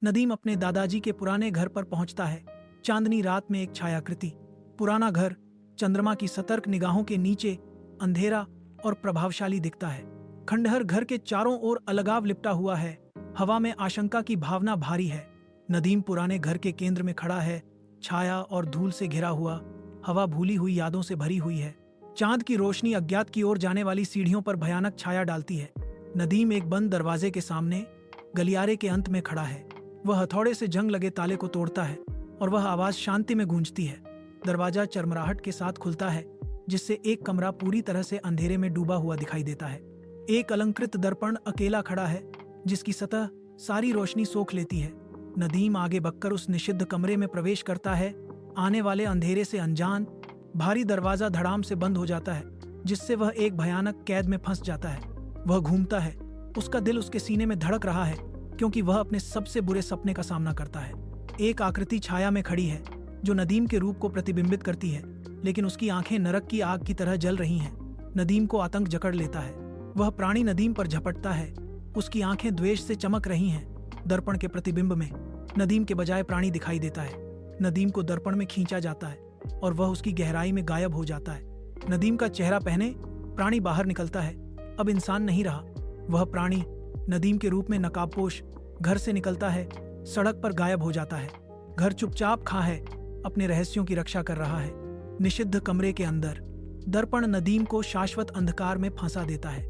नदीम अपने दादाजी के पुराने घर पर पहुंचता है। चांदनी रात में एक छायाकृति, पुराना घर, चंद्रमा की सतर्क निगाहों के नीचे अंधेरा और प्रभावशाली दिखता है। खंडहर घर के चारों ओर अलगाव लिपटा हुआ है। हवा में आशंका की भावना भारी है। नदीम पुराने घर के केंद्र में खड़ा है, छाया और धूल से घिरा हुआ। हवा भूली हुई यादों से भरी हुई है। चांद की रोशनी अज्ञात की ओर जाने वाली सीढ़ियों पर भयानक छाया डालती है। नदीम एक बंद दरवाजे के सामने गलियारे के अंत में खड़ा है। वह हथौड़े से जंग लगे ताले को तोड़ता है और वह आवाज शांति में गूंजती है। दरवाजा चरमराहट के साथ खुलता है, जिससे एक कमरा पूरी तरह से अंधेरे में डूबा हुआ दिखाई देता है। एक अलंकृत दर्पण अकेला खड़ा है, जिसकी सतह सारी रोशनी सोख लेती है। नदीम आगे बढ़कर उस निषिद्ध कमरे में प्रवेश करता है। आने वाले अंधेरे से अनजान, भारी दरवाजा धड़ाम से बंद हो जाता है, जिससे वह एक भयानक कैद में फंस जाता है। वह घूमता है, उसका दिल उसके सीने में धड़क रहा है, क्योंकि वह अपने सबसे बुरे सपने का सामना करता है। एक आकृति छाया में खड़ी है, जो नदीम के रूप को प्रतिबिंबित करती है, लेकिन उसकी आंखें नरक की आग की तरह जल रही हैं। नदीम को आतंक जकड़ लेता है। वह प्राणी नदीम पर झपटता है। उसकी आंखें द्वेष से चमक रही हैं। दर्पण के प्रतिबिंब में नदीम के बजाय प्राणी दिखाई देता है। नदीम को दर्पण में खींचा जाता है और वह उसकी गहराई में गायब हो जाता है। नदीम का चेहरा पहने प्राणी बाहर निकलता है। अब इंसान नहीं रहा। वह प्राणी नदीम के रूप में नकाबपोश घर से निकलता है, सड़क पर गायब हो जाता है। घर चुपचाप खड़ा है, अपने रहस्यों की रक्षा कर रहा है। निषिद्ध कमरे के अंदर दर्पण नदीम को शाश्वत अंधकार में फंसा देता है।